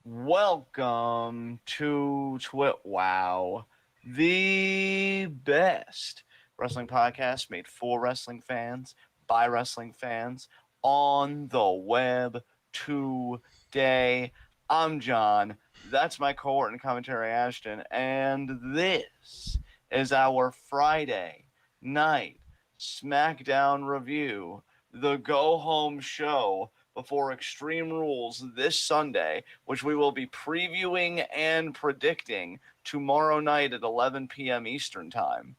Welcome to TWitWoW, the best wrestling podcast made for wrestling fans, by wrestling fans, on the web today. I'm John. That's my cohort and commentary, Ashton, and this is our Friday night Smackdown review, the go-home show before Extreme Rules this Sunday, which we will be previewing and predicting tomorrow night at 11 p.m. Eastern Time.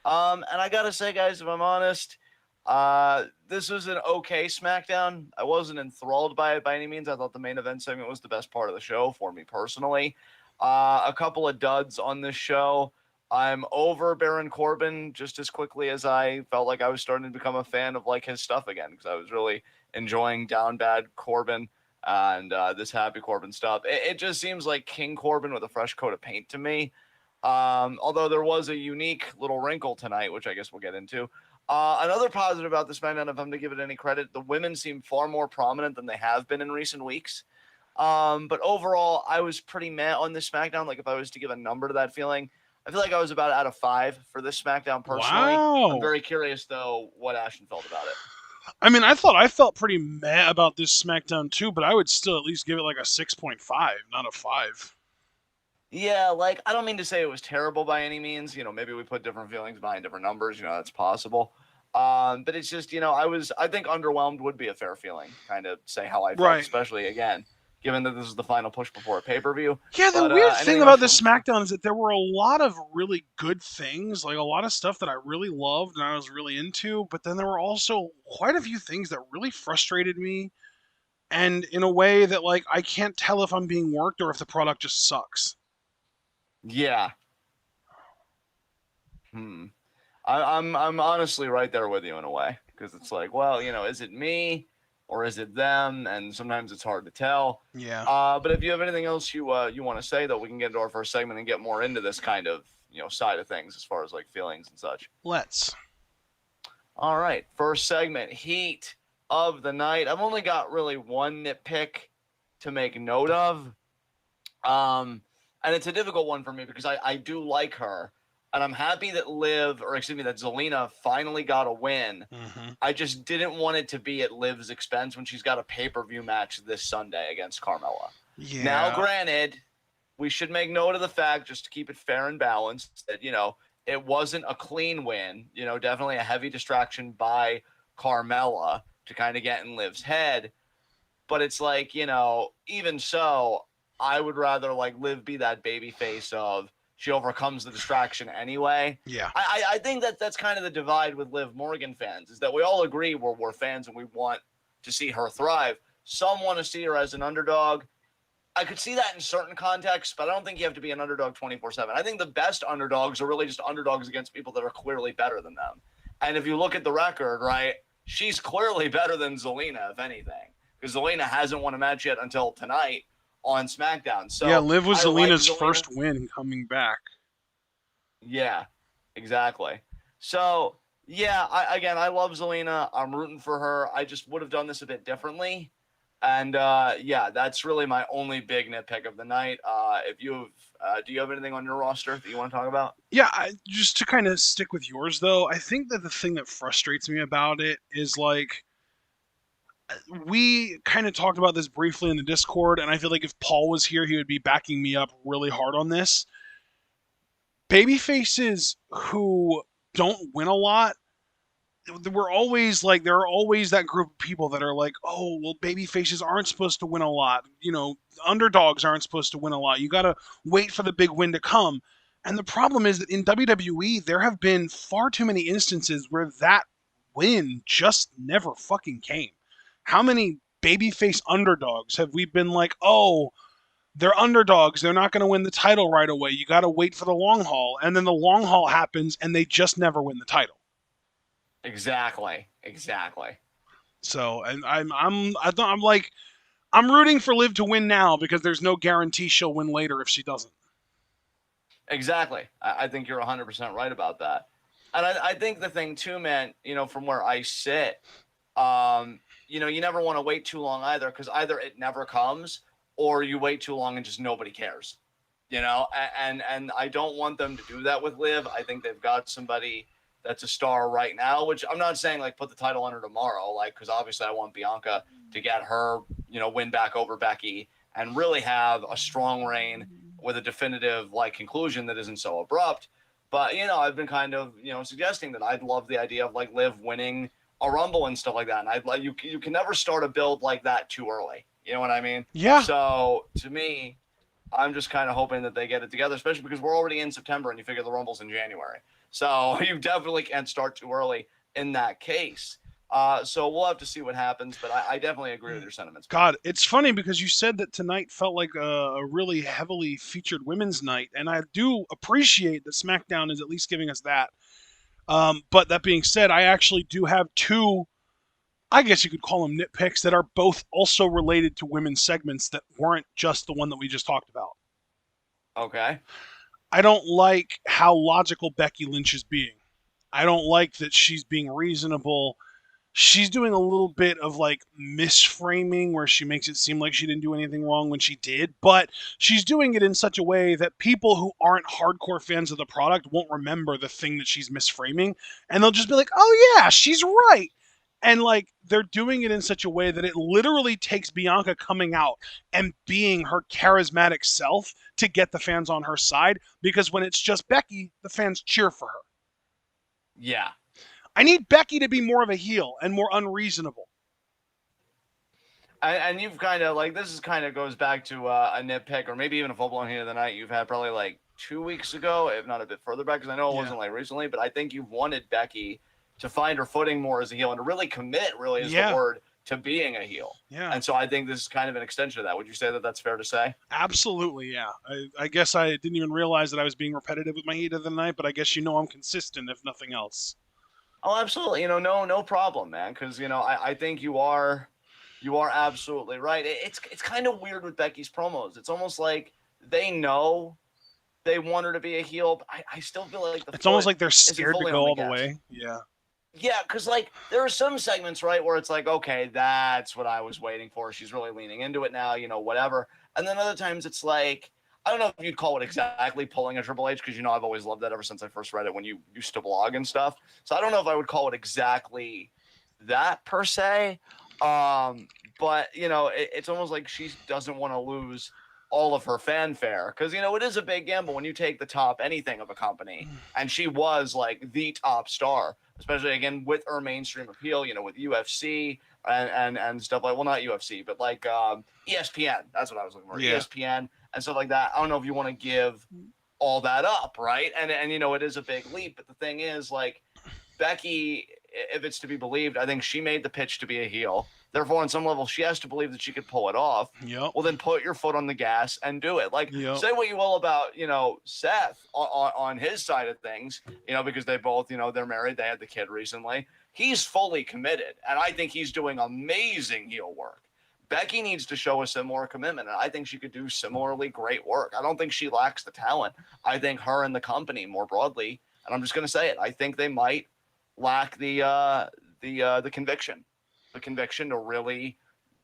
And I gotta say, guys, if I'm honest, this was an okay SmackDown. I wasn't enthralled by it by any means. I thought the main event segment was the best part of the show for me personally. A couple of duds on this show. I'm over Baron Corbin just as quickly as I felt like I was starting to become a fan of like his stuff again, because I was really enjoying Down Bad Corbin and this Happy Corbin stuff. It just seems like King Corbin with a fresh coat of paint to me. Although there was a unique little wrinkle tonight, which I guess we'll get into. Another positive about this SmackDown, if I'm to give it any credit, the women seem far more prominent than they have been in recent weeks. But overall, I was pretty meh on this SmackDown. Like, if I was to give a number to that feeling, I feel like I was about out of 5 for this SmackDown personally. Wow. I'm very curious, though, what Ashton felt about it. I mean, I thought I felt pretty meh about this SmackDown too, but I would still at least give it like a 6.5, not a 5. Yeah, like, I don't mean to say it was terrible by any means. Maybe we put different feelings behind different numbers. That's possible. But it's just, I think underwhelmed would be a fair feeling, kind of say how I felt, Right. especially, again, given that this is the final push before a pay-per-view. Yeah, the But, weird thing anything about else this from- SmackDown is that there were a lot of really good things, like a lot of stuff that I really loved and I was really into, but then there were also quite a few things that really frustrated me, and in a way that like I can't tell if I'm being worked or if the product just sucks. Yeah. I'm honestly right there with you in a way, because it's like, well, is it me or is it them? And sometimes it's hard to tell. Yeah. But if you have anything else you want to say, though, we can get into our first segment and get more into this kind of side of things as far as like feelings and such. Let's. All right, first segment, heat of the night. I've only got really one nitpick to make note of, and it's a difficult one for me because I do like her. And I'm happy that that Zelina finally got a win. Mm-hmm. I just didn't want it to be at Liv's expense when she's got a pay-per-view match this Sunday against Carmella. Yeah. Now, granted, we should make note of the fact, just to keep it fair and balanced, that, it wasn't a clean win. Definitely a heavy distraction by Carmella to kind of get in Liv's head. But it's like, even so, I would rather like Liv be that baby face of, she overcomes the distraction anyway. Yeah. I think that's kind of the divide with Liv Morgan fans, is that we all agree we're fans and we want to see her thrive. Some want to see her as an underdog. I could see that in certain contexts, but I don't think you have to be an underdog 24/7. I think the best underdogs are really just underdogs against people that are clearly better than them. And if you look at the record, right, she's clearly better than Zelina, if anything, because Zelina hasn't won a match yet until tonight on SmackDown. So yeah, Liv was Zelina's Zelina. first win coming back. Yeah, exactly. So, yeah, I love Zelina. I'm rooting for her. I just would have done this a bit differently. And, yeah, that's really my only big nitpick of the night. If you have, do you have anything on your roster that you want to talk about? Yeah, just to kind of stick with yours, though, I think that the thing that frustrates me about it is like, we kind of talked about this briefly in the Discord, and I feel like if Paul was here, he would be backing me up really hard on this. Babyfaces who don't win a lot, we're always like, there are always that group of people that are like, oh, well, babyfaces aren't supposed to win a lot. Underdogs aren't supposed to win a lot. You got to wait for the big win to come. And the problem is that in WWE, there have been far too many instances where that win just never fucking came. How many babyface underdogs have we been like, oh, they're underdogs, they're not going to win the title right away. You got to wait for the long haul. And then the long haul happens and they just never win the title. Exactly. So, and I'm rooting for Liv to win now because there's no guarantee she'll win later if she doesn't. Exactly. I think you're 100% right about that. And I think the thing too, man, from where I sit, you never want to wait too long either, because either it never comes or you wait too long and just nobody cares. And I don't want them to do that with Liv. I think they've got somebody that's a star right now, which I'm not saying like put the title on her tomorrow, like, because obviously I want Bianca to get her, win back over Becky and really have a strong reign with a definitive like conclusion that isn't so abrupt. But I've been kind of suggesting that I'd love the idea of like Liv winning a Rumble and stuff like that, and I'd like you can never start a build like that too early. You know what I mean? Yeah. So to me, I'm just kind of hoping that they get it together, especially because we're already in September and you figure the Rumble's in January. So you definitely can't start too early in that case. So we'll have to see what happens, but I definitely agree with your sentiments. God, it's funny because you said that tonight felt like a really heavily featured women's night, and I do appreciate that SmackDown is at least giving us that. But that being said, I actually do have two, I guess you could call them nitpicks, that are both also related to women's segments that weren't just the one that we just talked about. Okay. I don't like how logical Becky Lynch is being. I don't like that she's being reasonable. She's doing a little bit of like misframing where she makes it seem like she didn't do anything wrong when she did, but she's doing it in such a way that people who aren't hardcore fans of the product won't remember the thing that she's misframing, and they'll just be like, oh yeah, she's right. And like they're doing it in such a way that it literally takes Bianca coming out and being her charismatic self to get the fans on her side, because when it's just Becky, the fans cheer for her. Yeah. I need Becky to be more of a heel and more unreasonable. And you've kind of like, this is kind of goes back to a nitpick, or maybe even a full-blown heat of the night you've had probably like 2 weeks ago, if not a bit further back, because I know it wasn't like recently, but I think you've wanted Becky to find her footing more as a heel and to really commit, really is the word, to being a heel. Yeah. And so I think this is kind of an extension of that. Would you say that that's fair to say? Absolutely, yeah. I guess I didn't even realize that I was being repetitive with my heat of the night, but I guess I'm consistent, if nothing else. Oh, absolutely. No problem, man. Because I think you are absolutely right. It's kind of weird with Becky's promos. It's almost like they know they want her to be a heel, but I still feel like it's almost like they're scared to go all the way. Yeah. Yeah, because like there are some segments, right, where it's like, okay, that's what I was waiting for. She's really leaning into it now, whatever. And then other times it's like, I don't know if you'd call it exactly pulling a Triple H, because I've always loved that ever since I first read it when you used to blog and stuff. So I don't know if I would call it exactly that per se. But it's almost like she doesn't want to lose all of her fanfare, because it is a big gamble when you take the top anything of a company, and she was like the top star, especially again with her mainstream appeal, with UFC and stuff like, well, not UFC, but like ESPN. That's what I was looking for. Yeah. ESPN and stuff like that. I don't know if you want to give all that up, right? And it is a big leap, but the thing is, like, Becky, if it's to be believed, I think she made the pitch to be a heel. Therefore, on some level, she has to believe that she could pull it off. Yep. Well, then put your foot on the gas and do it. Like, say what you will about, Seth on his side of things, because they both, they're married. They had the kid recently. He's fully committed, and I think he's doing amazing heel work. Becky needs to show a similar commitment, and I think she could do similarly great work. I don't think she lacks the talent. I think her and the company more broadly, and I'm just going to say it, I think they might lack the conviction. The conviction to really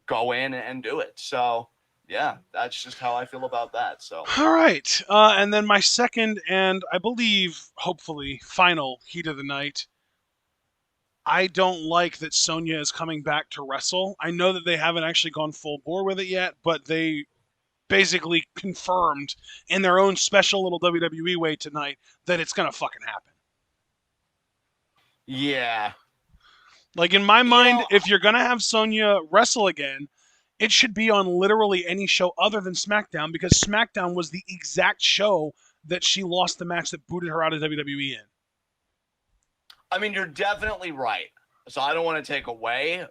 go in and do it. So yeah, that's just how I feel about that. So all right, and then my second and I believe hopefully final heat of the night. I don't like that Sonya is coming back to wrestle. I know that they haven't actually gone full bore with it yet, but they basically confirmed in their own special little WWE way tonight that it's gonna fucking happen. Yeah. Like, in my mind, if you're going to have Sonya wrestle again, it should be on literally any show other than SmackDown, because SmackDown was the exact show that she lost the match that booted her out of WWE in. I mean, you're definitely right. So I don't want to take away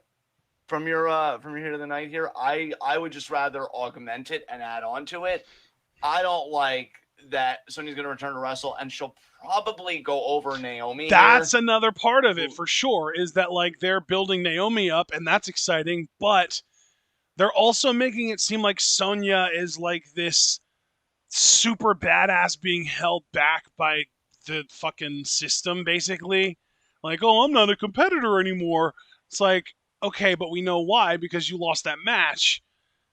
from your here to the night here. I would just rather augment it and add on to it. I don't like that Sonya's going to return to wrestle, and she'll probably go over Naomi. That's another part of it for sure, is that like they're building Naomi up, and that's exciting, but they're also making it seem like Sonya is like this super badass being held back by the fucking system, basically. Like, oh, I'm not a competitor anymore. It's like, okay, but we know why, because you lost that match.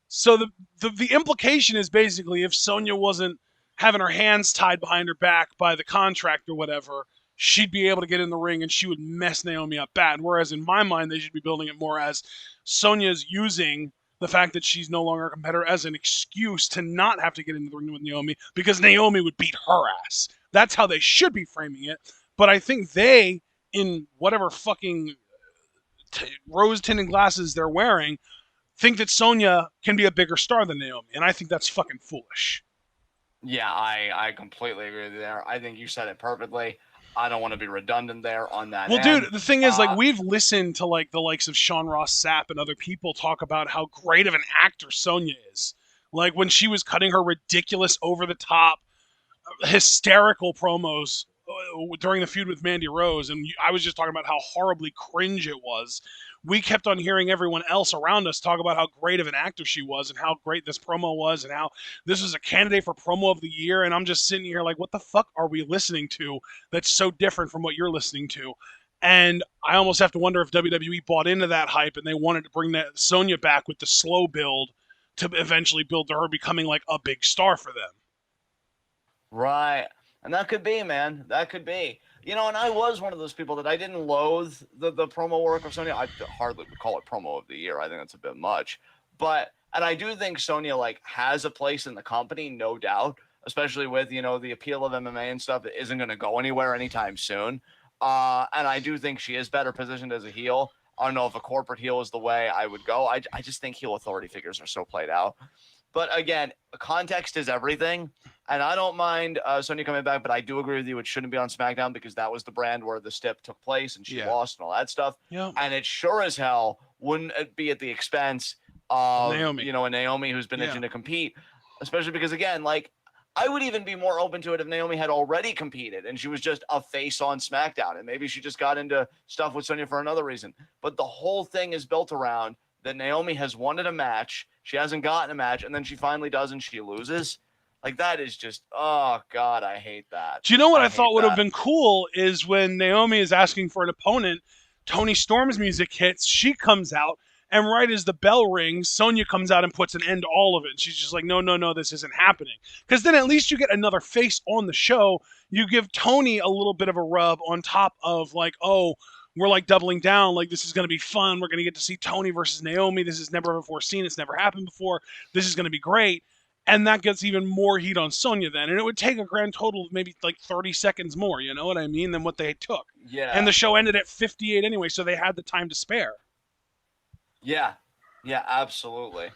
So the implication is basically if Sonya wasn't having her hands tied behind her back by the contract or whatever, she'd be able to get in the ring and she would mess Naomi up bad. Whereas in my mind, they should be building it more as Sonya's using the fact that she's no longer a competitor as an excuse to not have to get into the ring with Naomi because Naomi would beat her ass. That's how they should be framing it. But I think they, in whatever fucking rose-tinted glasses they're wearing, think that Sonya can be a bigger star than Naomi, and I think that's fucking foolish. Yeah, I completely agree with you there. I think you said it perfectly. I don't want to be redundant there on that. Well, dude, the thing is, like, we've listened to like the likes of Sean Ross Sapp and other people talk about how great of an actor Sonya is. Like when she was cutting her ridiculous, over-the-top, hysterical promos during the feud with Mandy Rose, and I was just talking about how horribly cringe it was. We kept on hearing everyone else around us talk about how great of an actor she was and how great this promo was and how this was a candidate for promo of the year. And I'm just sitting here like, what the fuck are we listening to that's so different from what you're listening to? And I almost have to wonder if WWE bought into that hype and they wanted to bring that Sonya back with the slow build to eventually build to her becoming like a big star for them. Right. And that could be, man. That could be. You know, and I was one of those people that I didn't loathe the promo work of Sonya. I hardly would call it promo of the year. I think that's a bit much. But, and I do think Sonya, like, has a place in the company, no doubt, especially with, you know, the appeal of MMA and stuff that isn't going to go anywhere anytime soon. And I do think she is better positioned as a heel. I don't know if a corporate heel is the way I would go. I just think heel authority figures are so played out. But again, context is everything. And I don't mind Sonya coming back, but I do agree with you. It shouldn't be on SmackDown because that was the brand where the stip took place and she lost and all that stuff. Yeah. And it sure as hell wouldn't be at the expense of Naomi. You know, a Naomi who's been itching to compete, especially because, again, like, I would even be more open to it if Naomi had already competed and she was just a face on SmackDown. And maybe she just got into stuff with Sonya for another reason. But the whole thing is built around that Naomi has wanted a match. She hasn't gotten a match. And then she finally does and she loses. Like, that is just, oh, God, I hate that. Do you know what I thought would have been cool is when Naomi is asking for an opponent, Toni Storm's music hits, she comes out, and right as the bell rings, Sonya comes out and puts an end to all of it. She's just like, no, this isn't happening. Because then at least you get another face on the show. You give Toni a little bit of a rub on top of, like, oh, we're like doubling down, like this is going to be fun. We're going to get to see Toni versus Naomi. This is never before seen. It's never happened before. This is going to be great. And that gets even more heat on Sonya then. And it would take a grand total of maybe like 30 seconds more, you know what I mean, than what they took. Yeah. And the show ended at 58 anyway, so they had the time to spare. Yeah. Yeah, absolutely.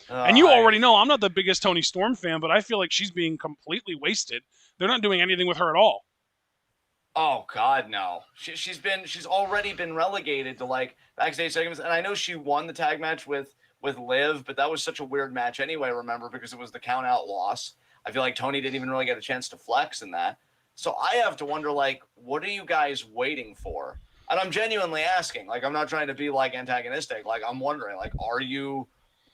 And you already know I'm not the biggest Toni Storm fan, but I feel like she's being completely wasted. They're not doing anything with her at all. Oh, God, no. She's already been relegated to, like, backstage segments. And I know she won the tag match with Liv, but that was such a weird match anyway, remember, because it was the count-out loss. I feel like Toni didn't even really get a chance to flex in that. So I have to wonder, like, what are you guys waiting for? And I'm genuinely asking. Like, I'm not trying to be, like, antagonistic. Like, I'm wondering, like, are you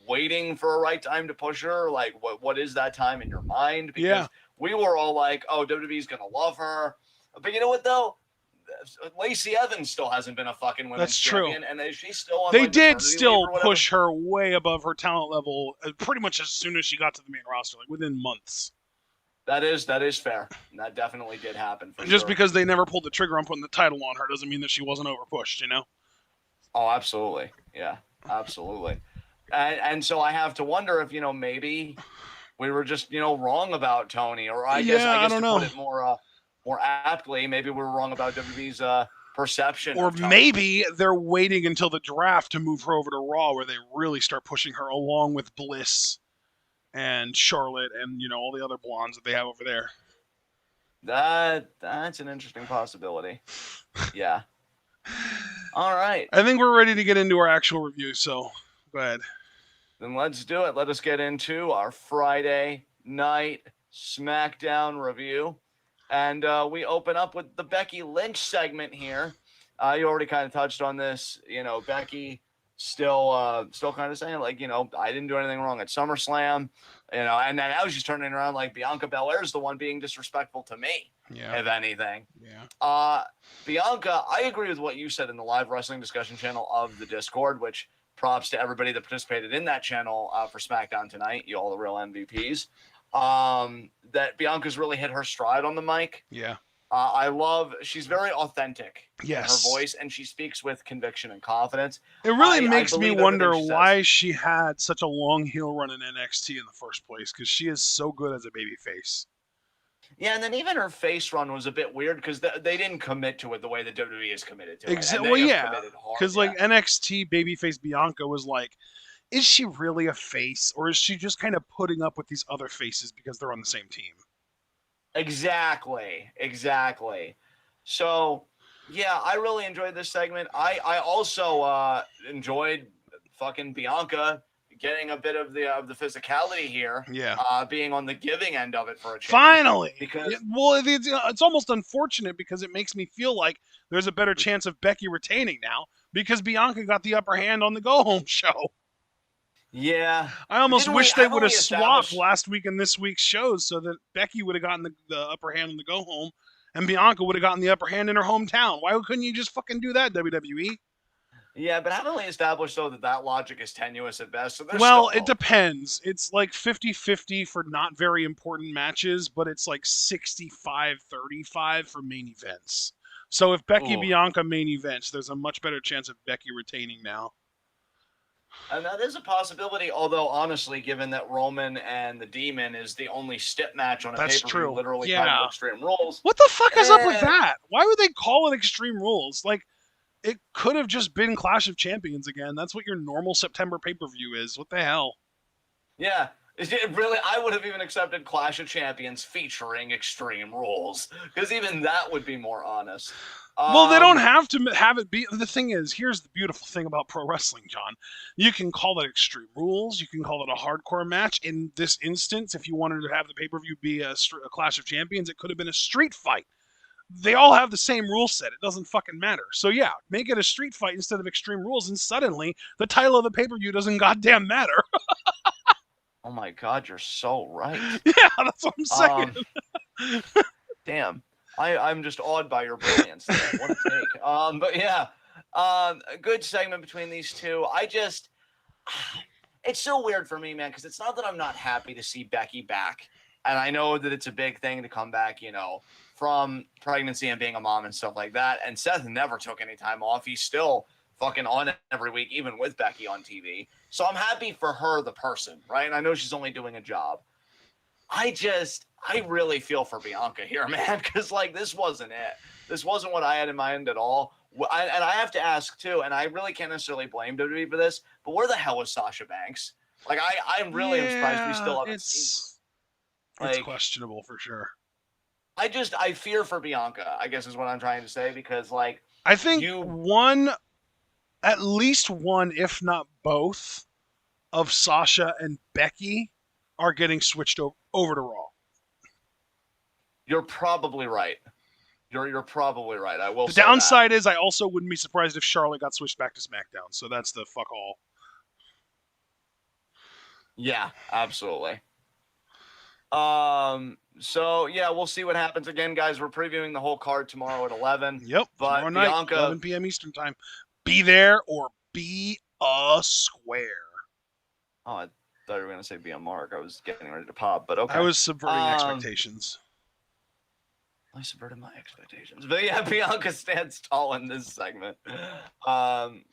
waiting for a right time to push her? Like, what is that time in your mind? Because we were all like, oh, WWE's going to love her. But you know what, though? Lacey Evans still hasn't been a fucking women's champion, and she's still on. They did still push her way above her talent level, pretty much as soon as she got to the main roster, like within months. That is fair. That definitely did happen. Just because they never pulled the trigger on putting the title on her doesn't mean that she wasn't overpushed, you know? Oh, absolutely. Yeah, absolutely. And so I have to wonder if, you know, maybe we were just, you know, wrong about Toni, or I guess I don't know. Put it more aptly, maybe we were wrong about WWE's perception. Or maybe they're waiting until the draft to move her over to Raw, where they really start pushing her along with Bliss and Charlotte and, you know, all the other blondes that they have over there. That's an interesting possibility. Yeah. All right. I think we're ready to get into our actual review, so go ahead. Then let's do it. Let us get into our Friday night SmackDown review. And we open up with the Becky Lynch segment here. You already kind of touched on this. You know, Becky still kind of saying, like, you know, I didn't do anything wrong at SummerSlam. You know, and then now she's turning around like Bianca Belair's the one being disrespectful to me, if anything. Yeah. Bianca, I agree with what you said in the live wrestling discussion channel of the Discord, which, props to everybody that participated in that channel for SmackDown tonight. You all the real MVPs. That Bianca's really hit her stride on the mic. Yeah. She's very authentic in her Yes. voice, and she speaks with conviction and confidence. It really I makes me believe wonder everything she why says. she had such a long heel run in NXT in the first place, because she is so good as a babyface. Yeah, and then even her face run was a bit weird because they didn't commit to it the way the WWE is committed to it. Well, yeah, because like NXT babyface Bianca was like, is she really a face, or is she just kind of putting up with these other faces because they're on the same team? Exactly. So, yeah, I really enjoyed this segment. I also enjoyed fucking Bianca getting a bit of the physicality here. Yeah. Being on the giving end of it for a change. Finally. Because it's almost unfortunate because it makes me feel like there's a better chance of Becky retaining now because Bianca got the upper hand on the go home show. Yeah. I almost wish they would have swapped last week and this week's shows so that Becky would have gotten the upper hand on the go home and Bianca would have gotten the upper hand in her hometown. Why couldn't you just fucking do that, WWE? Yeah, but haven't we established, though, that logic is tenuous at best? So well, it depends. It's like 50-50 for not very important matches, but it's like 65-35 for main events. So if Becky Bianca main events, there's a much better chance of Becky retaining now. And that is a possibility, although honestly, given that Roman and the Demon is the only stip match on a pay-per-view, literally kind of Extreme Rules. What the fuck is up with that? Why would they call it Extreme Rules? Like, it could have just been Clash of Champions again. That's what your normal September pay-per-view is. What the hell? Yeah. Really, I would have even accepted Clash of Champions featuring Extreme Rules, because even that would be more honest. Well, they don't have to have it be. The thing is, here's the beautiful thing about pro wrestling, John. You can call it Extreme Rules. You can call it a hardcore match. In this instance, if you wanted to have the pay-per-view be a Clash of Champions, it could have been a street fight. They all have the same rule set. It doesn't fucking matter. So yeah, make it a street fight instead of Extreme Rules, and suddenly the title of the pay-per-view doesn't goddamn matter. Oh my God, you're so right. Yeah, that's what I'm saying. Damn. I'm just awed by your brilliance. What a take. But yeah, a good segment between these two. It's so weird for me, man, because it's not that I'm not happy to see Becky back. And I know that it's a big thing to come back, from pregnancy and being a mom and stuff like that. And Seth never took any time off. He's still fucking on every week, even with Becky on TV. So I'm happy for her, the person, right? And I know she's only doing a job. I really feel for Bianca here, man, because, this wasn't it. This wasn't what I had in mind at all. And I have to ask, too, and I really can't necessarily blame WWE for this, but where the hell was Sasha Banks? I'm really surprised we still haven't seen her. It's questionable for sure. I fear for Bianca, I guess is what I'm trying to say, because, I think at least one, if not both, of Sasha and Becky are getting switched over to Raw. You're probably right. You're probably right. I will say the downside is I also wouldn't be surprised if Charlotte got switched back to SmackDown. So that's the fuck all. Yeah, absolutely. So yeah, we'll see what happens. Again, guys, we're previewing the whole card tomorrow at 11. Yep. But tomorrow night, Bianca, 11 p.m. Eastern time. Be there or be a square. Oh, I thought you were going to say be a mark. I was getting ready to pop, but okay. I was subverting expectations. I subverted my expectations. But yeah, Bianca stands tall in this segment.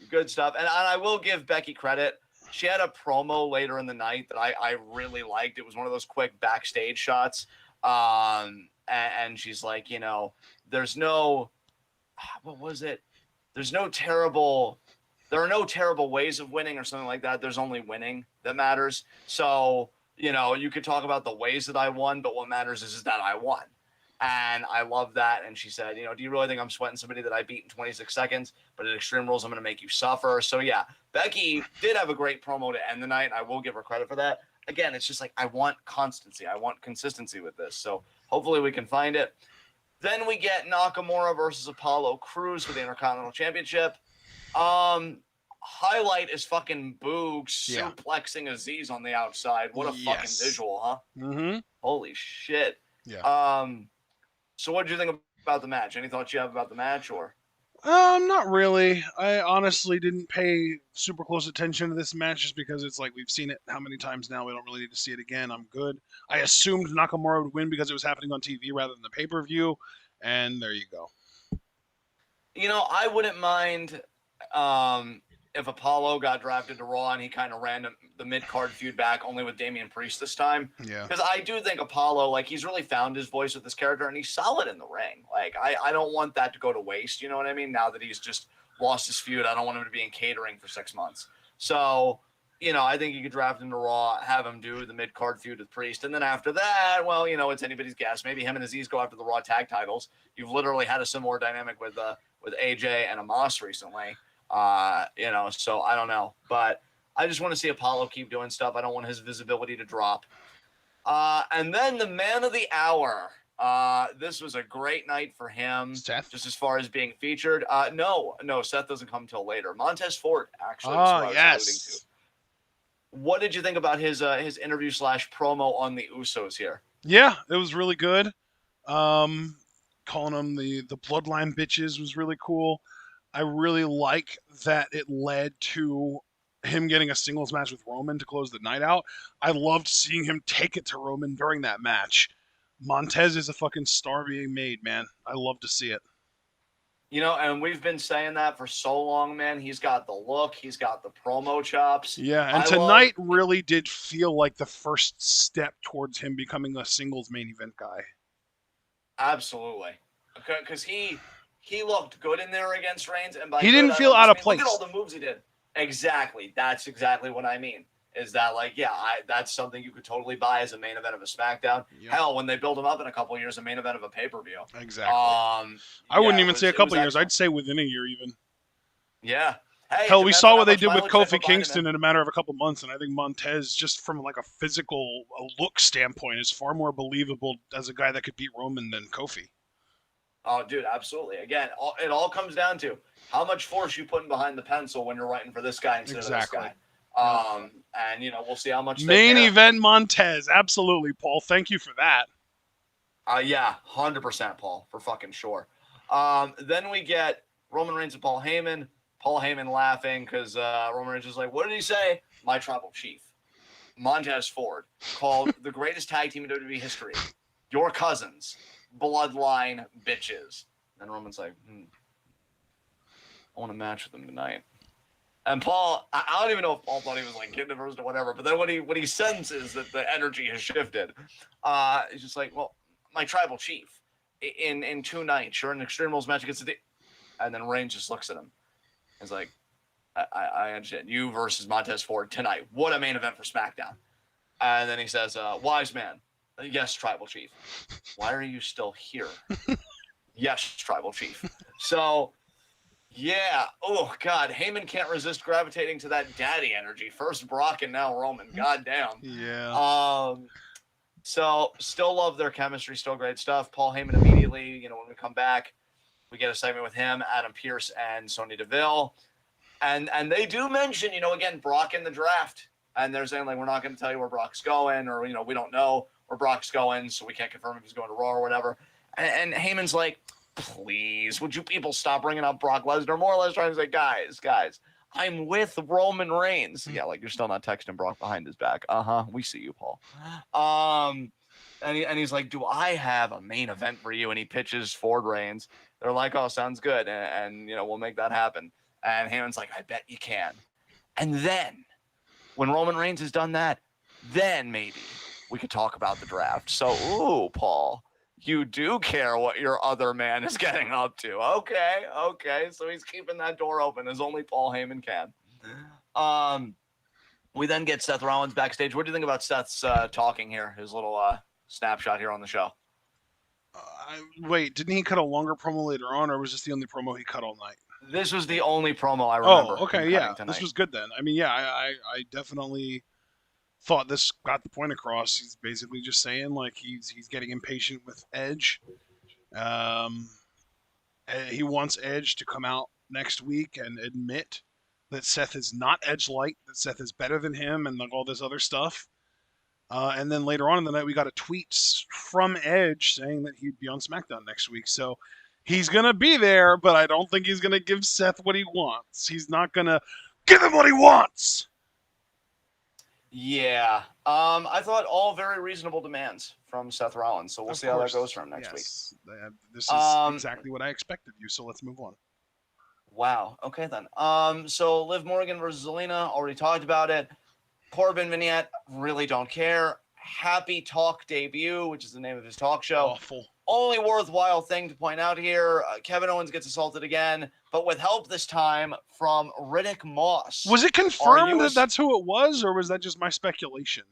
Good stuff. And I will give Becky credit. She had a promo later in the night that I really liked. It was one of those quick backstage shots. And she's like, there's no, what was it? There are no terrible ways of winning or something like that. There's only winning that matters. So, you could talk about the ways that I won, but what matters is that I won. And I love that. And she said, do you really think I'm sweating somebody that I beat in 26 seconds? But at Extreme Rules, I'm going to make you suffer. So, yeah, Becky did have a great promo to end the night. I will give her credit for that. Again, it's just I want constancy. I want consistency with this. So hopefully we can find it. Then we get Nakamura versus Apollo Crews for the Intercontinental Championship. Highlight is fucking Boog suplexing Aziz on the outside. What a fucking visual, huh? Mm-hmm. Holy shit. Yeah. So what did you think about the match? Any thoughts you have about the match, or? Not really. I honestly didn't pay super close attention to this match just because it's like we've seen it how many times now. We don't really need to see it again. I'm good. I assumed Nakamura would win because it was happening on TV rather than the pay-per-view, and there you go. I wouldn't mind if Apollo got drafted to Raw and he kind of ran the mid-card feud back only with Damian Priest this time. Yeah. Because I do think Apollo, like, he's really found his voice with this character and he's solid in the ring. Like, I don't want that to go to waste, you know what I mean? Now that he's just lost his feud, I don't want him to be in catering for 6 months. So, I think you could draft him to Raw, have him do the mid-card feud with Priest. And then after that, well, it's anybody's guess. Maybe him and Aziz go after the Raw tag titles. You've literally had a similar dynamic with AJ and Amos recently. So I don't know, but I just want to see Apollo keep doing stuff. I don't want his visibility to drop. And then the man of the hour. This was a great night for him. Seth? Just as far as being featured. No, Seth doesn't come till later. Montez Ford, actually. Oh, yes. What did you think about his interview / promo on the Usos here? Yeah, it was really good. Calling them the bloodline bitches was really cool. I really like that it led to him getting a singles match with Roman to close the night out. I loved seeing him take it to Roman during that match. Montez is a fucking star being made, man. I love to see it. And we've been saying that for so long, man. He's got the look. He's got the promo chops. Yeah, and tonight really did feel like the first step towards him becoming a singles main event guy. Absolutely. Because he looked good in there against Reigns. And he didn't feel out of place. Look at all the moves he did. Exactly. That's exactly what I mean. Is that that's something you could totally buy as a main event of a Smackdown. Yep. Hell, when they build him up in a couple of years, a main event of a pay-per-view. Exactly. I wouldn't even say a couple of years. I'd say within a year even. Yeah. Hey, hell, we saw what they did with Kofi Kingston in a matter of a couple months, and I think Montez, just from like a physical look standpoint, is far more believable as a guy that could beat Roman than Kofi. Oh, dude, absolutely. Again, it all comes down to how much force you putting behind the pencil when you're writing for this guy instead of this guy. And we'll see how much main event Montez. Absolutely, Paul. Thank you for that. Yeah, 100%, Paul, for fucking sure. Then we get Roman Reigns and Paul Heyman. Paul Heyman laughing because Roman Reigns is like, what did he say? My tribal chief, Montez Ford, called the greatest tag team in WWE history. Your cousins, bloodline bitches. And Roman's like, I want to match with them tonight. And Paul, I don't even know if Paul thought he was like getting nervous or whatever, but then when he senses that the energy has shifted, he's just like, well, my tribal chief in 2 nights, you're in an Extreme Rules match against the... And then Reigns just looks at him. He's like, I understand. You versus Montez Ford tonight. What a main event for SmackDown. And then he says, wise man. Yes, tribal chief. Why are you still here? Yes, tribal chief. So... yeah. Oh, God. Heyman can't resist gravitating to that daddy energy. First Brock and now Roman. God damn. Yeah. So, still love their chemistry. Still great stuff. Paul Heyman immediately, when we come back, we get a segment with him, Adam Pearce, and Sonya Deville. And they do mention, again, Brock in the draft. And they're saying, like, we're not going to tell you where Brock's going, or, we don't know where Brock's going, so we can't confirm if he's going to Raw or whatever. And Heyman's like, please, would you people stop bringing up Brock Lesnar? More or less trying to say, guys, I'm with Roman Reigns. Yeah, like you're still not texting Brock behind his back. We see you, Paul. And he's like, do I have a main event for you? And he pitches Ford Reigns. They're like, oh, sounds good. And we'll make that happen. And Heyman's like, I bet you can. And then when Roman Reigns has done that, then maybe we could talk about the draft. So, ooh, Paul. You do care what your other man is getting up to. Okay. So he's keeping that door open as only Paul Heyman can. We then get Seth Rollins backstage. What do you think about Seth's talking here? His little snapshot here on the show. Wait, didn't he cut a longer promo later on, or was this the only promo he cut all night? This was the only promo I remember. Oh, okay, yeah. This was good then. I mean, yeah, I definitely thought this got the point across. He's basically just saying like he's getting impatient with Edge. He wants Edge to come out next week and admit that Seth is not Edge-like, that Seth is better than him, and like all this other stuff. And then later on in the night, we got a tweet from Edge saying that he'd be on SmackDown next week. So He's going to be there, but I don't think he's going to give Seth what he wants. He's not going to give him what he wants. Yeah. I thought all very reasonable demands from Seth Rollins, so we'll see how that goes for him next week. This is exactly what I expected you, so let's move on. Wow. Okay, then. So Liv Morgan versus Elena, already talked about it. Corbin vignette, really don't care. Happy Talk debut, which is the name of his talk show. Awful. Only worthwhile thing to point out here, Kevin Owens gets assaulted again, but with help this time from Riddick Moss. Was it confirmed that that's who it was, or was that just my speculation?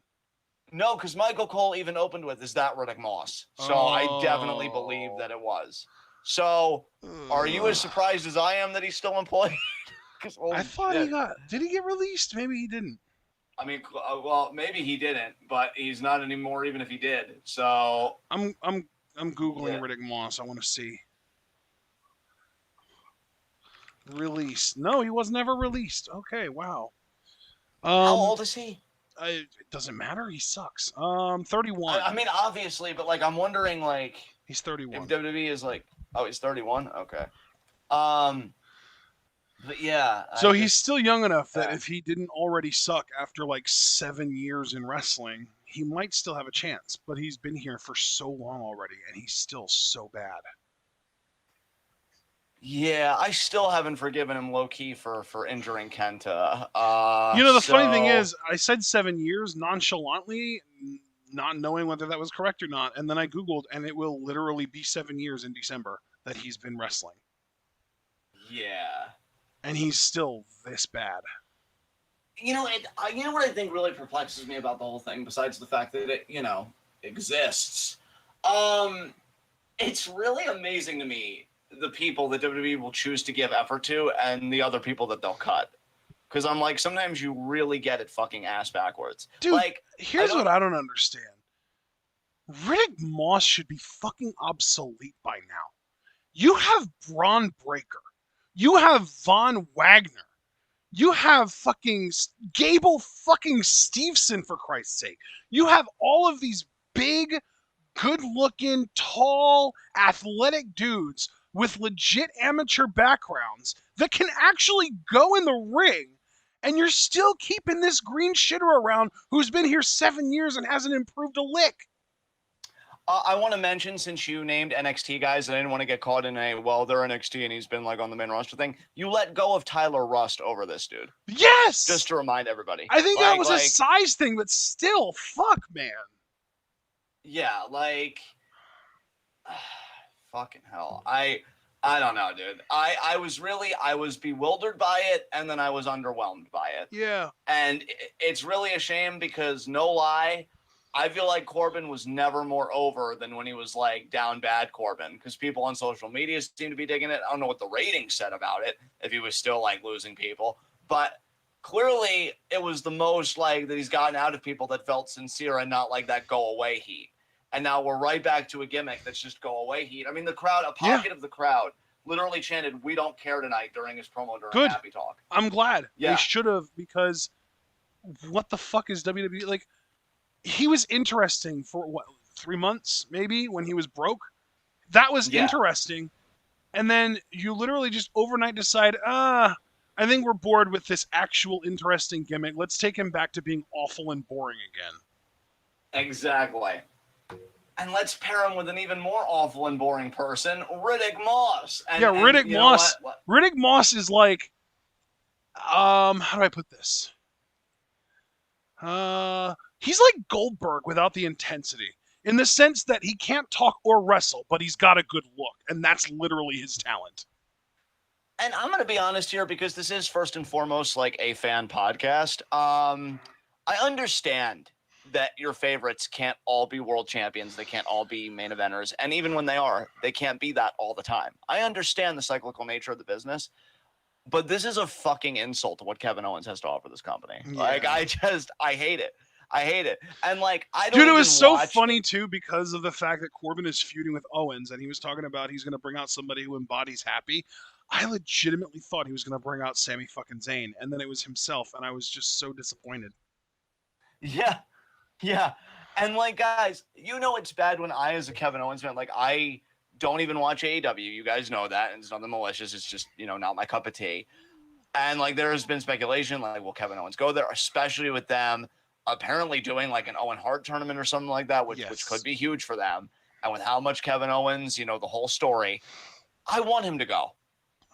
No, because Michael Cole even opened with, is that Riddick Moss? So I definitely believe that it was. So are you as surprised as I am that he's still employed? I thought he got... Did he get released? Maybe he didn't. I mean, well, maybe he didn't, but he's not anymore even if he did. So... I'm Googling Riddick Moss. I want to see. Released. No, he was never released. Okay, wow. How old is he? It doesn't matter. He sucks. 31. I mean, obviously, but, like, I'm wondering, like... He's 31. If WWE is, like... Oh, he's 31? Okay. But, yeah. So he's still young enough that if he didn't already suck after, like, 7 years in wrestling, he might still have a chance. But he's been here for so long already, and he's still so bad. Yeah, I still haven't forgiven him low-key for injuring Kenta. The funny thing is, I said 7 years nonchalantly, not knowing whether that was correct or not, and then I Googled, and it will literally be 7 years in December that he's been wrestling. Yeah. And he's still this bad. You know what I think really perplexes me about the whole thing, besides the fact that it, exists? It's really amazing to me, the people that WWE will choose to give effort to and the other people that they'll cut. Because I'm like, sometimes you really get it fucking ass backwards. Dude, like, here's what I don't understand. Riddick Moss should be fucking obsolete by now. You have Braun Breaker. You have Von Wagner. You have fucking Gable fucking Steveson, for Christ's sake. You have all of these big, good-looking, tall, athletic dudes with legit amateur backgrounds that can actually go in the ring, and you're still keeping this green shitter around who's been here 7 years and hasn't improved a lick. I want to mention, since you named NXT guys, I didn't want to get caught in they're NXT and he's been like on the main roster thing. You let go of Tyler Rust over this dude. Yes! Just to remind everybody. I think that was a size thing, but still, fuck, man. Yeah, fucking hell. I don't know, dude. I was bewildered by it, and then I was underwhelmed by it. Yeah. And it's really a shame because, no lie, I feel like Corbin was never more over than when he was, like, down bad Corbin, because people on social media seem to be digging it. I don't know what the ratings said about it, if he was still, like, losing people. But clearly it was the most, like, that he's gotten out of people that felt sincere and not, like, that go-away heat. And now we're right back to a gimmick that's just go-away heat. I mean, the crowd, a pocket of the crowd, literally chanted, "We don't care tonight" during his promo during Happy Talk. I'm glad. Yeah. They should have, because what the fuck is WWE? Like, he was interesting for, 3 months, maybe, when he was broke? That was interesting. And then you literally just overnight decide, I think we're bored with this actual interesting gimmick. Let's take him back to being awful and boring again. Exactly. And let's pair him with an even more awful and boring person, Riddick Moss. Riddick Moss. Riddick Moss is like, how do I put this? He's like Goldberg without the intensity, in the sense that he can't talk or wrestle, but he's got a good look, and that's literally his talent. And I'm going to be honest here, because this is first and foremost like a fan podcast. I understand that your favorites can't all be world champions. They can't all be main eventers. And even when they are, they can't be that all the time. I understand the cyclical nature of the business, but this is a fucking insult to what Kevin Owens has to offer this company. Yeah. Like, I hate it. I hate it. And, like, I don't. Dude, it was so funny, too, because of the fact that Corbin is feuding with Owens, and he was talking about he's going to bring out somebody who embodies happy. I legitimately thought he was going to bring out Sami fucking Zayn, and then it was himself, and I was just so disappointed. Yeah. Yeah. And, like, guys, it's bad when I, as a Kevin Owens fan, like, I don't even watch AEW. You guys know that, and it's nothing malicious. It's just, not my cup of tea. And like, there's been speculation, like, will Kevin Owens go there, especially with them apparently doing like an Owen Hart tournament or something like that, which could be huge for them. And with how much Kevin Owens, the whole story, I want him to go.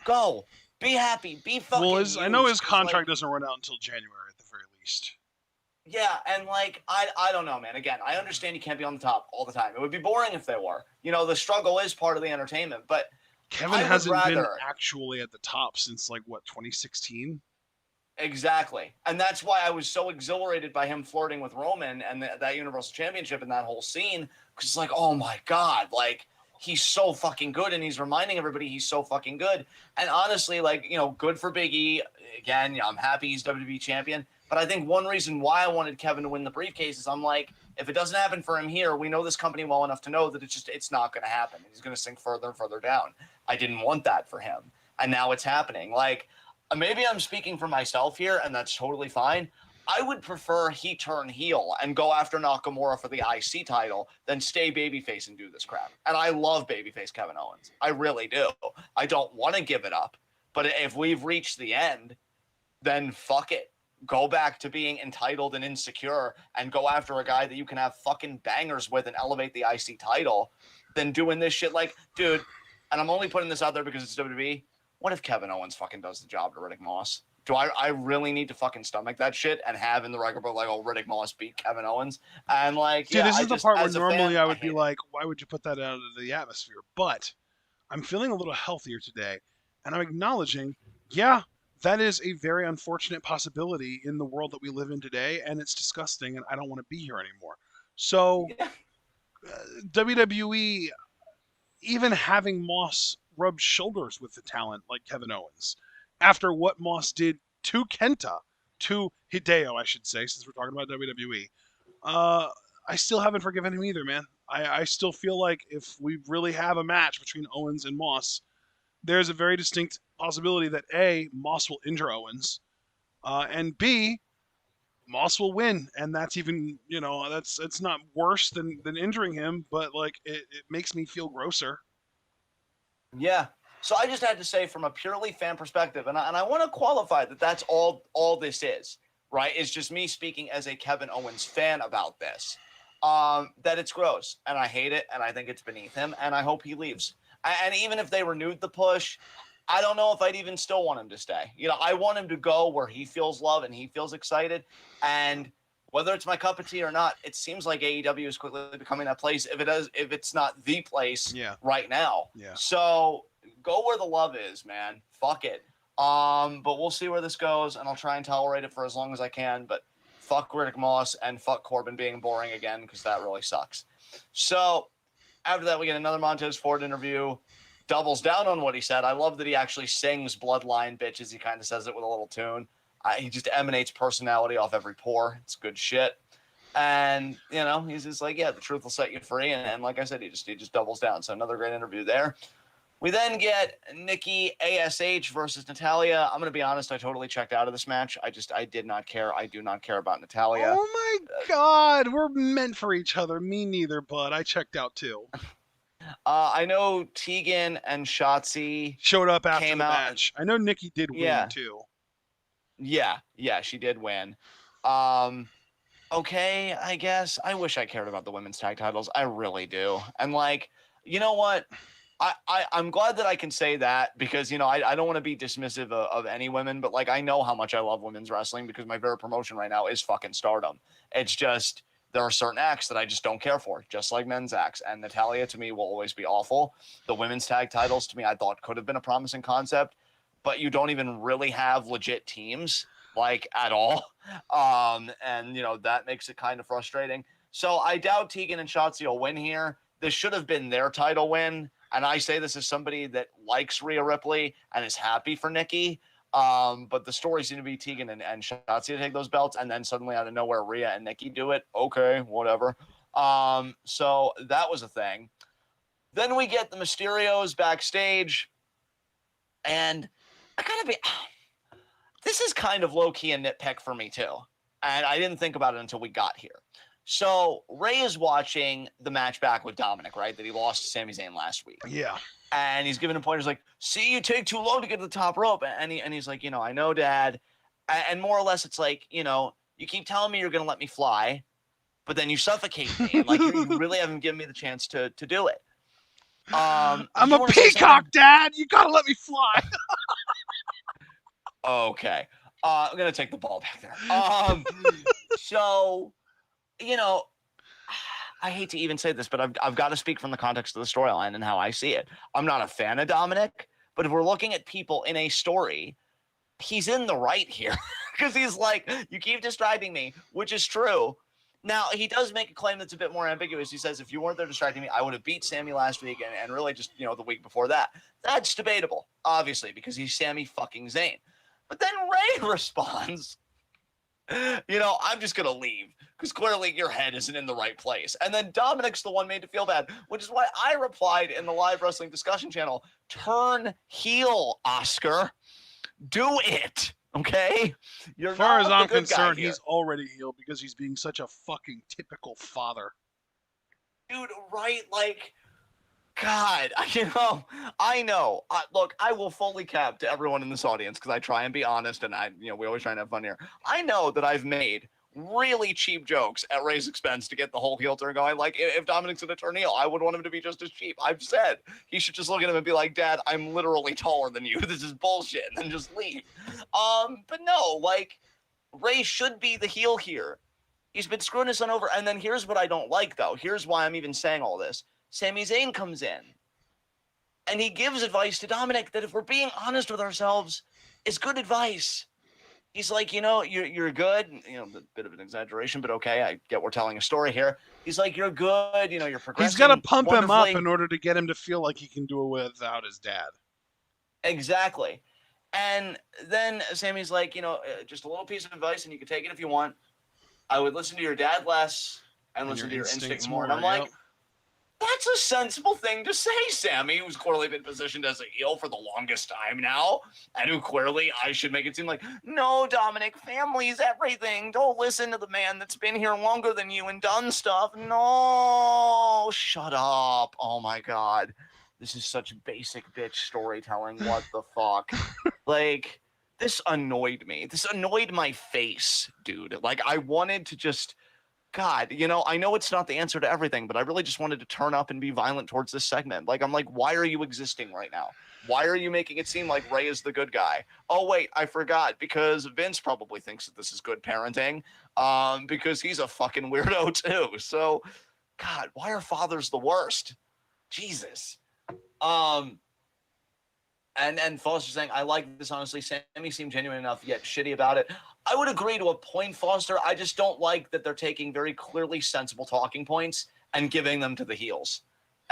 Go. Be happy. Be fucking Well, I know his contract like, doesn't run out until January at the very least. Yeah, and like, I don't know, man. Again, I understand you can't be on the top all the time. It would be boring if they were. The struggle is part of the entertainment, but Kevin hasn't been actually at the top since, like, what, 2016? Exactly. And that's why I was so exhilarated by him flirting with Roman and that Universal Championship and that whole scene. Because it's like, oh my God, like, he's so fucking good. And he's reminding everybody he's so fucking good. And honestly, like, good for Big E. Again, I'm happy he's WWE champion. But I think one reason why I wanted Kevin to win the briefcase is I'm like, if it doesn't happen for him here, we know this company well enough to know that it's not going to happen. He's going to sink further and further down. I didn't want that for him. And now it's happening. Like, maybe I'm speaking for myself here, and that's totally fine. I would prefer he turn heel and go after Nakamura for the IC title than stay babyface and do this crap. And I love babyface Kevin Owens. I really do. I don't want to give it up. But if we've reached the end, then fuck it. Go back to being entitled and insecure and go after a guy that you can have fucking bangers with and elevate the IC title than doing this shit. Like, dude, and I'm only putting this out there because it's WWE. What if Kevin Owens fucking does the job to Riddick Moss? Do I really need to fucking stomach that shit and have in the record book like, oh, Riddick Moss beat Kevin Owens? And like, dude, this is the part where normally I would be like, why would you put that out of the atmosphere? But I'm feeling a little healthier today, and I'm acknowledging, yeah, that is a very unfortunate possibility in the world that we live in today, and it's disgusting, and I don't want to be here anymore. So, WWE, even having Moss rub shoulders with the talent like Kevin Owens, after what Moss did to Kenta, to Hideo, I should say, since we're talking about WWE, I still haven't forgiven him either, man. I still feel like if we really have a match between Owens and Moss, there's a very distinct possibility that A, Moss will injure Owens, and B, Moss will win, and that's even, it's not worse than injuring him, but like it makes me feel grosser. Yeah. So I just had to say, from a purely fan perspective, and I want to qualify that that's all this is, right? It's just me speaking as a Kevin Owens fan about this, that it's gross, and I hate it, and I think it's beneath him, and I hope he leaves. And even if they renewed the push, I don't know if I'd even still want him to stay. I want him to go where he feels love and he feels excited. And whether it's my cup of tea or not, it seems like AEW is quickly becoming that place. If it's not the place right now. Yeah. So go where the love is, man. Fuck it. But we'll see where this goes, and I'll try and tolerate it for as long as I can. But fuck Riddick Moss and fuck Corbin being boring again, because that really sucks. So after that, we get another Montez Ford interview. Doubles down on what he said. I love that he actually sings Bloodline Bitches. He kind of says it with a little tune. He just emanates personality off every pore. It's good shit. And, he's just like, yeah, the truth will set you free. And like I said, he just doubles down. So another great interview there. We then get Nikki Ash versus Natalia. I'm going to be honest, I totally checked out of this match. I did not care. I do not care about Natalia. Oh my God, we're meant for each other. Me neither, bud. I checked out too. I know Tegan and Shotzi showed up after the match. I know Nikki did win too. Yeah, she did win. Okay, I guess. I wish I cared about the women's tag titles. I really do. And like, you know what? I'm glad that I can say that, because, I don't want to be dismissive of any women, but like, I know how much I love women's wrestling, because my favorite promotion right now is fucking Stardom. It's just, there are certain acts that I just don't care for, just like men's acts. And Natalia, to me, will always be awful. The women's tag titles, to me, I thought could have been a promising concept, but you don't even really have legit teams, like, at all. And, that makes it kind of frustrating. So I doubt Tegan and Shotzi will win here. This should have been their title win. And I say this as somebody that likes Rhea Ripley and is happy for Nikki. But the story seemed to be Tegan and Shotzi to take those belts, and then suddenly out of nowhere, Rhea and Nikki do it. Okay, whatever. So that was a thing. Then we get the Mysterios backstage, and I gotta be, this is kind of low-key a nitpick for me too. And I didn't think about it until we got here. So Ray is watching the match back with Dominic, right? That he lost to Sami Zayn last week. Yeah. And he's giving him pointers like, see, you take too long to get to the top rope. And he's like, I know, Dad. And more or less, it's like, you keep telling me you're going to let me fly, but then you suffocate me. And like, you really haven't given me the chance to do it. I'm a peacock, Dad. You got to let me fly. Okay. I'm going to take the ball back there. So, I hate to even say this, but I've got to speak from the context of the storyline and how I see it. I'm not a fan of Dominic, but if we're looking at people in a story, he's in the right here because he's like, you keep distracting me, which is true. Now, he does make a claim that's a bit more ambiguous. He says, if you weren't there distracting me, I would have beat Sammy last week and really just, the week before that. That's debatable, obviously, because he's Sammy fucking Zayn. But then Ray responds, I'm just going to leave because clearly your head isn't in the right place. And then Dominic's the one made to feel bad, which is why I replied in the live wrestling discussion channel, turn heel, Oscar. Do it. Okay? As far as I'm concerned, he's already heel because he's being such a fucking typical father. Dude, right? Like, God, I know. Look, I will fully cap to everyone in this audience because I try and be honest and we always try and have fun here. I know that I've made really cheap jokes at Ray's expense to get the whole heel turn going. Like, if Dominic's going to turn heel, I would want him to be just as cheap. I've said he should just look at him and be like, Dad, I'm literally taller than you. This is bullshit. And then just leave. But no, like, Ray should be the heel here. He's been screwing his son over. And then here's what I don't like, though. Here's why I'm even saying all this. Sami Zayn comes in and he gives advice to Dominic that, if we're being honest with ourselves, is good advice. He's like, you're good. A bit of an exaggeration, but okay. I get we're telling a story here. He's like, you're good. You're progressing. He's got to pump him up in order to get him to feel like he can do it without his dad. Exactly. And then Sammy's like, just a little piece of advice and you can take it if you want. I would listen to your dad less and listen to your instinct more. And I'm like, that's a sensible thing to say, Sammy, who's clearly been positioned as a heel for the longest time now, and who clearly I should make it seem like, no, Dominic, family's everything. Don't listen to the man that's been here longer than you and done stuff. No, shut up. Oh, my God. This is such basic bitch storytelling. What the fuck? Like, this annoyed me. This annoyed my face, dude. Like, I wanted to just... God, I know it's not the answer to everything, but I really just wanted to turn up and be violent towards this segment. Like, I'm like, why are you existing right now? Why are you making it seem like Ray is the good guy? Oh, wait, I forgot, because Vince probably thinks that this is good parenting, because he's a fucking weirdo too. So, God, why are fathers the worst? Jesus. And Foster's saying, I like this, honestly. Sammy seemed genuine enough, yet shitty about it. I would agree to a point, Foster. I just don't like that they're taking very clearly sensible talking points and giving them to the heels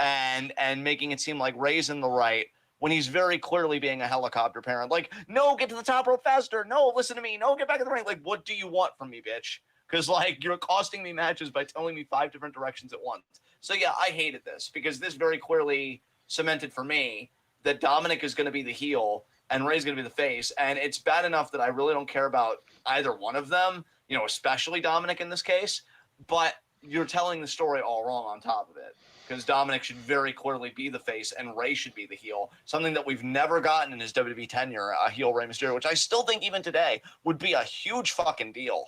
and making it seem like Ray's in the right when he's very clearly being a helicopter parent. Like, no, get to the top rope faster. No, listen to me. No, get back in the ring. Like, what do you want from me, bitch? Because, like, you're costing me matches by telling me 5 different directions at once. So, yeah, I hated this because this very clearly cemented for me that Dominic is going to be the heel and Ray's going to be the face. And it's bad enough that I really don't care about either one of them, especially Dominic in this case. But you're telling the story all wrong on top of it, because Dominic should very clearly be the face and Ray should be the heel, something that we've never gotten in his WWE tenure, a heel Rey Mysterio, which I still think even today would be a huge fucking deal,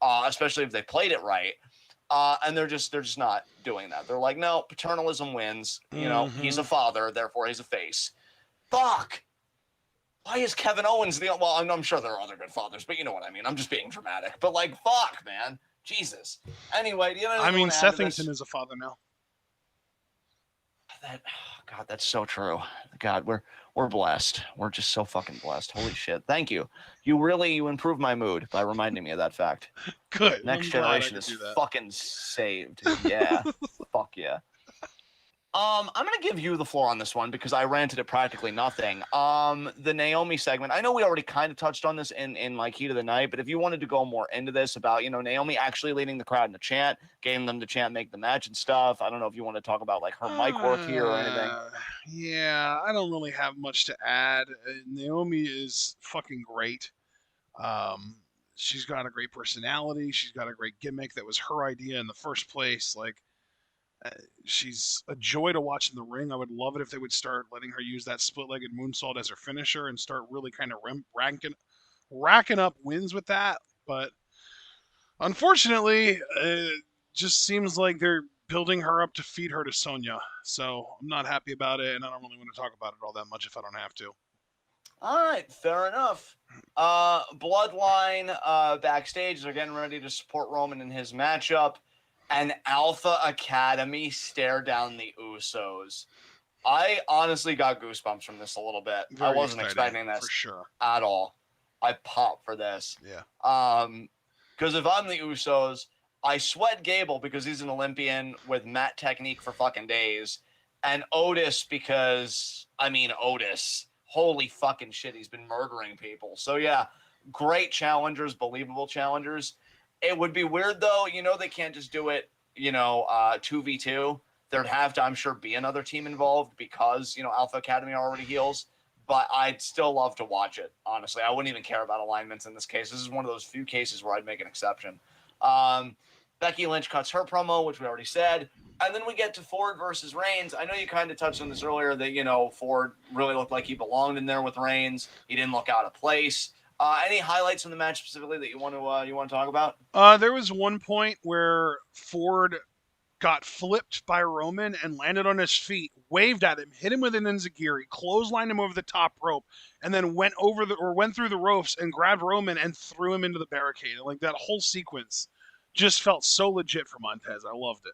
especially if they played it right. And they're just not doing that. They're like, no, paternalism wins. He's a father, therefore he's a face. Fuck. Why is Kevin Owens well, I'm sure there are other good fathers, but you know what I mean. I'm just being dramatic. But, like, fuck, man. Jesus. Anyway, do you have anything Sethington is a father now. God, that's so true. God, we're blessed. We're just so fucking blessed. Holy shit. Thank you. You improved my mood by reminding me of that fact. Good. Next generation is fucking saved. Yeah. Fuck yeah. I'm going to give you the floor on this one because I ranted at practically nothing. The Naomi segment, I know we already kind of touched on this in like Heat of the Night, but if you wanted to go more into this about, Naomi actually leading the crowd in the chant, getting them to chant, make the match and stuff. I don't know if you want to talk about like her mic work here or anything. Yeah, I don't really have much to add. Naomi is fucking great. She's got a great personality. She's got a great gimmick that was her idea in the first place. Like, she's a joy to watch in the ring. I would love it if they would start letting her use that split-legged moonsault as her finisher and start really kind of racking up wins with that. But unfortunately, it just seems like they're building her up to feed her to Sonya. So I'm not happy about it, and I don't really want to talk about it all that much if I don't have to. All right, fair enough. Bloodline backstage, they're getting ready to support Roman in his matchup, and Alpha Academy stare down the Usos. I honestly got goosebumps from this a little bit. Very I wasn't exciting, expecting this for sure. at all. I popped for this. Yeah. Because if I'm the Usos, I sweat Gable because he's an Olympian with mat technique for fucking days, and Otis because, Otis, holy fucking shit, he's been murdering people. So yeah, great challengers, believable challengers. It would be weird though, they can't just do it, 2v2. There'd have to, I'm sure, be another team involved because, Alpha Academy are already heels. But I'd still love to watch it, honestly. I wouldn't even care about alignments in this case. This is one of those few cases where I'd make an exception. Becky Lynch cuts her promo, which we already said. And then we get to Ford versus Reigns. I know you kind of touched on this earlier that, Ford really looked like he belonged in there with Reigns. He didn't look out of place. Any highlights from the match specifically that you want to talk about? There was one point where Ford got flipped by Roman and landed on his feet, waved at him, hit him with an enziguri, clotheslined him over the top rope, and then went through the ropes and grabbed Roman and threw him into the barricade. Like, that whole sequence just felt so legit for Montez. I loved it.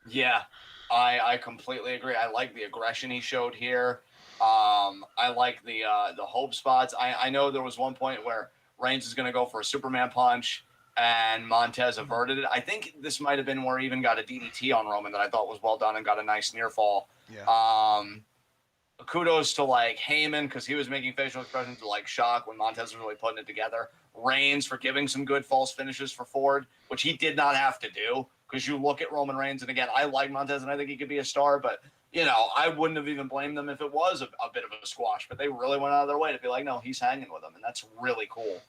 Yeah, I completely agree. I like the aggression he showed here. I like the hope spots. I know there was one point where Reigns is going to go for a Superman punch, and Montez averted it. I think this might have been where he even got a DDT on Roman that I thought was well done and got a nice near fall. Yeah. Kudos to Heyman because he was making facial expressions of shock when Montez was really putting it together. Reigns for giving some good false finishes for Ford, which he did not have to do because you look at Roman Reigns, and again, I like Montez and I think he could be a star, but I wouldn't have even blamed them if it was a bit of a squash, but they really went out of their way to be like, no, he's hanging with them, and that's really cool.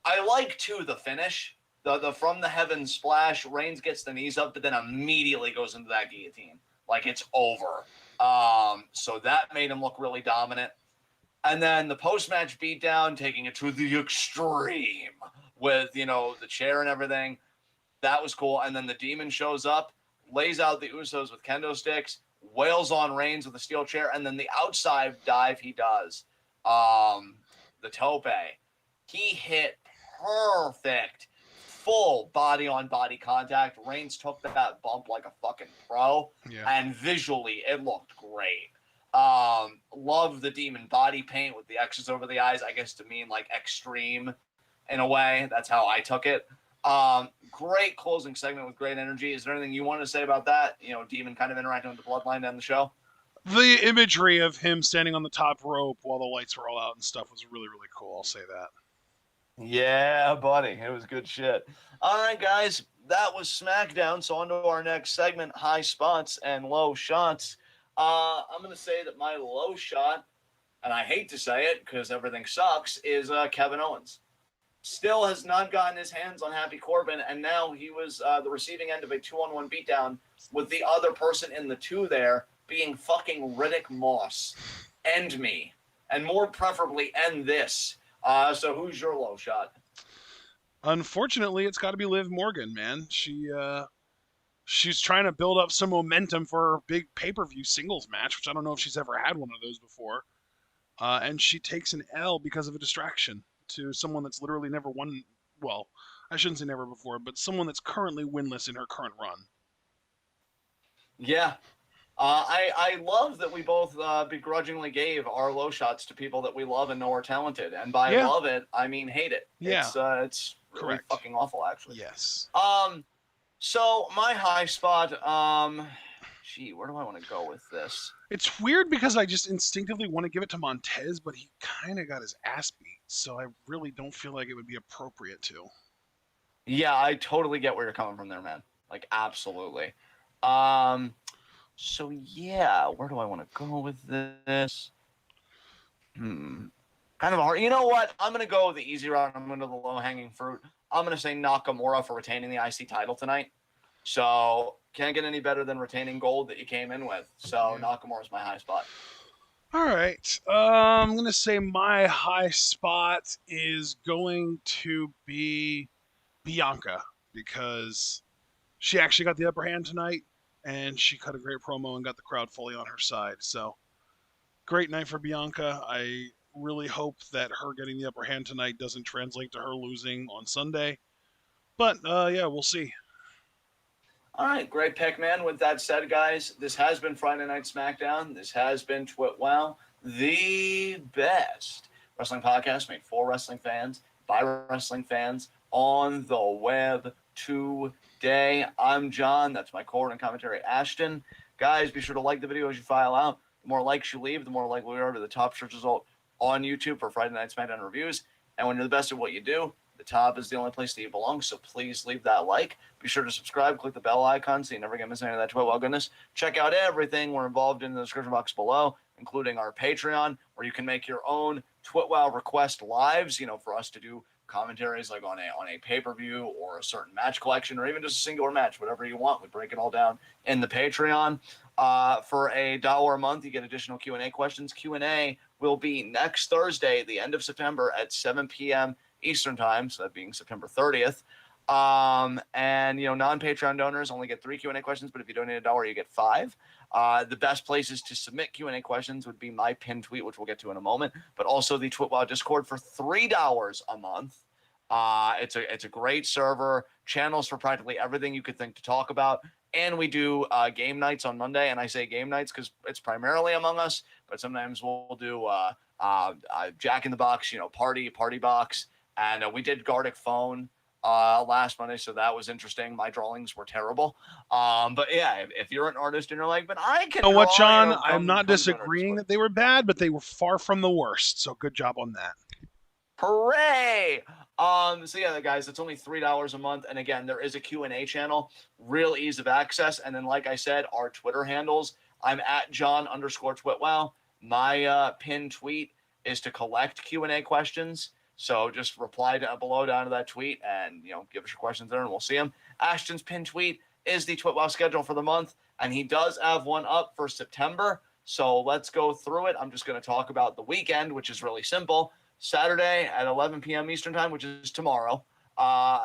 I like, too, the finish. The from the heavens splash. Reigns gets the knees up, but then immediately goes into that guillotine. Like, it's over. So that made him look really dominant. And then the post-match beatdown, taking it to the extreme with, the chair and everything. That was cool. And then the Demon shows up, lays out the Usos with kendo sticks, wails on Reigns with a steel chair, and then the outside dive he does. The tope. He hit perfect, full body-on-body contact. Reigns took that bump like a fucking pro, and visually it looked great. Love the Demon body paint with the X's over the eyes, I guess to mean extreme in a way. That's how I took it. Great closing segment with great energy. Is there anything you want to say about that? Demon kind of interacting with the Bloodline down the show? The imagery of him standing on the top rope while the lights were all out and stuff was really, really cool. I'll say that. Yeah, buddy. It was good shit. All right, guys. That was SmackDown. So on to our next segment, high spots and low shots. I'm going to say that my low shot, and I hate to say it because everything sucks, is Kevin Owens. Still has not gotten his hands on Happy Corbin, and now he was the receiving end of a 2-on-1 beatdown with the other person in the two there being fucking Riddick Moss. End me. And more preferably, end this. So who's your low shot? Unfortunately, it's got to be Liv Morgan, man. She's trying to build up some momentum for her big pay-per-view singles match, which I don't know if she's ever had one of those before. And she takes an L because of a distraction to someone that's literally never won. Well, I shouldn't say never before, but someone that's currently winless in her current run. Yeah. I love that we both begrudgingly gave our low shots to people that we love and know are talented. And by love it, I mean hate it. Yeah. It's really correct. Fucking awful, actually. Yes. So my high spot, where do I want to go with this? It's weird because I just instinctively want to give it to Montez, but he kind of got his ass beat, so I really don't feel like it would be appropriate to. Yeah, I totally get where you're coming from there, man. Absolutely. So yeah, where do I want to go with this? Kind of a hard. You know what? I'm going to go the easy route. I'm going to the low-hanging fruit. I'm going to say Nakamura for retaining the IC title tonight. So can't get any better than retaining gold that you came in with. So Yeah. Nakamura's my high spot. All right. I'm going to say my high spot is going to be Bianca because she actually got the upper hand tonight and she cut a great promo and got the crowd fully on her side. So great night for Bianca. I really hope that her getting the upper hand tonight doesn't translate to her losing on Sunday. But yeah, we'll see. All right, great pick, man. With that said, guys, this has been Friday Night Smackdown. This has been TWitWoW, the best wrestling podcast made for wrestling fans, by wrestling fans, on the web today. I'm John. That's my co-written commentary, Ashton. Guys, be sure to like the video as you file out. The more likes you leave, the more likely we are to the top search result on YouTube for Friday Night Smackdown reviews. And when you're the best at what you do, the top is the only place that you belong, so please leave that like. Be sure to subscribe, click the bell icon so you never get missing any of that TWitWoW goodness. Check out everything we're involved in the description box below, including our Patreon, where you can make your own TWitWoW request lives, for us to do commentaries like on a pay-per-view or a certain match collection or even just a singular match, whatever you want. We break it all down in the Patreon. For $1 a month, you get additional Q&A questions. Q&A will be next Thursday, the end of September at 7 p.m. Eastern time, so that being September 30th. And non-Patreon donors only get 3 Q&A questions, but if you donate $1, you get 5. The best places to submit Q&A questions would be my pinned tweet, which we'll get to in a moment, but also the TWitWoW Discord for $3 a month. It's a great server, channels for practically everything you could think to talk about. And we do game nights on Monday, and I say game nights because it's primarily Among Us, but sometimes we'll do Jack in the Box, party box. And we did Gardic Phone last Monday, so that was interesting. My drawings were terrible. But yeah, if you're an artist and you're like, but I can You know what, draw, John? I'm come not join our disagreeing Discord. that they were bad, but they were far from the worst. So good job on that. Hooray! So yeah, guys, it's only $3 a month, and again, there is a Q&A channel, real ease of access, and then like I said, our Twitter handles. I'm at John_TwitWoW. My pinned tweet is to collect Q&A questions. So just reply below down to that tweet and give us your questions there and we'll see them. Ashton's pinned tweet is the TWitWoW schedule for the month, and he does have one up for September. So let's go through it. I'm just going to talk about the weekend, which is really simple. Saturday at 11 p.m. Eastern time, which is tomorrow.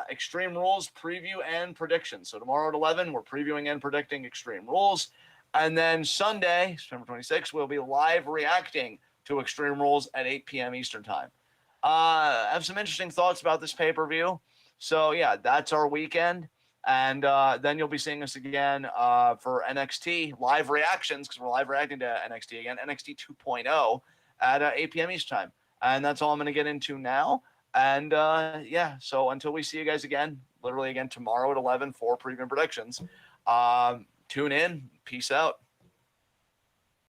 Extreme Rules preview and prediction. So tomorrow at 11, we're previewing and predicting Extreme Rules. And then Sunday, September 26th, we'll be live reacting to Extreme Rules at 8 p.m. Eastern time. I have some interesting thoughts about this pay-per-view. So, yeah, that's our weekend. And then you'll be seeing us again for NXT live reactions because we're live reacting to NXT again, NXT 2.0 at 8 p.m. Eastern time. And that's all I'm going to get into now. And, yeah, so until we see you guys again, literally again tomorrow at 11 for preview and predictions, tune in. Peace out.